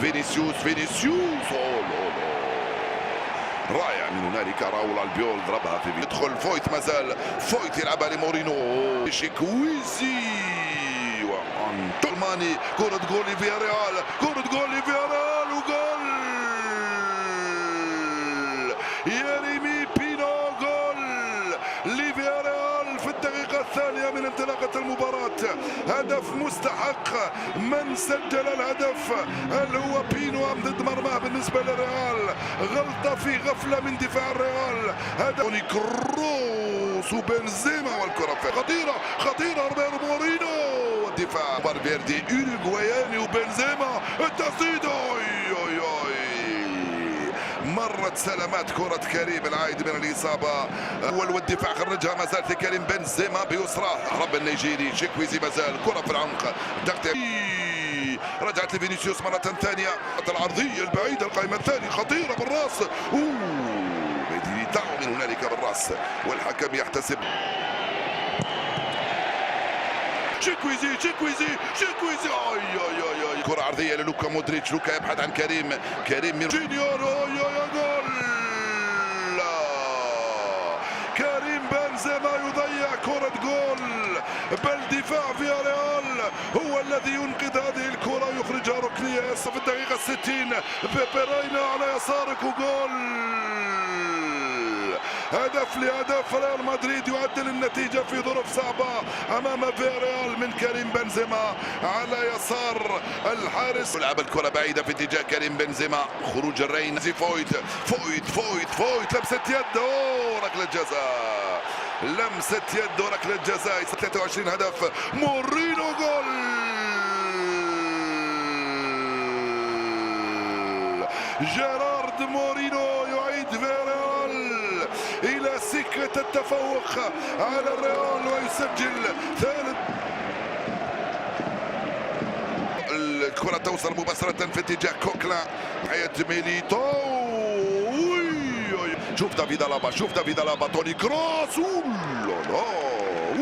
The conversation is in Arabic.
فينيسيوس رائع من هنالك. راول البيول ضربها في يدخل فويت، مازال فويت يلعبها لمورينو. شيكويزي وانتولماني، كرة جول لفياريال، كرة جول لفياريال وجول يريمي بينو. جول لفياريال في الدقيقة الثانية من انطلاقة المباراة. هدف مستحق. من سجل الهدف اللي هو بينو ضد مرماه بالنسبة للريال. غلطة في غفلة من دفاع الريال. هدف كروس وبنزيما والكرة خطيرة روبيرو مورينو. الدفاع فالفيردي أوروغواياني وبنزيما التسديد. مرت سلامات كرة كريم العائد من الإصابة. والدفاع خرجها، ما زالت كريم بنزيما بيسراه. هرب النيجيري شيكويزي، ما زال كرة في العمق. رجعت لفينيسيوس مرة ثانية. العرضية البعيدة القائمة الثاني خطيرة بالراس. ميليتاو من هنالك بالراس، والحكم يحتسب. شيكويزي كرة عرضية للوكا مودريتش. لوكا يبحث عن كريم من جونيور. جول كريم بنزيما يضيع كرة جول، بل دفاع فياريال هو الذي ينقذ هذه الكرة، يخرجها ركنية في الدقيقة 60. بيبرينا على يسارك وجول. هدف لهدف. ريال مدريد يعدل النتيجة في ظروف صعبة أمام فياريال من كريم بنزيما على يسار الحارس. لعب الكرة بعيدة في اتجاه كريم بنزيما. خروج الرين. فويت لمسة يد. ركلة جزاء. لمسة يد وركلة جزاء. 23 هدف. مورينو جول. جيرارد مورينو يعيد فياريال إلى سكة التفوق على الريال ويسجل ثالث. الكرة توصل مباشرة في اتجاه كوكلا. حياة ميليتاو. شوف دافيد ألابا، توني كروس.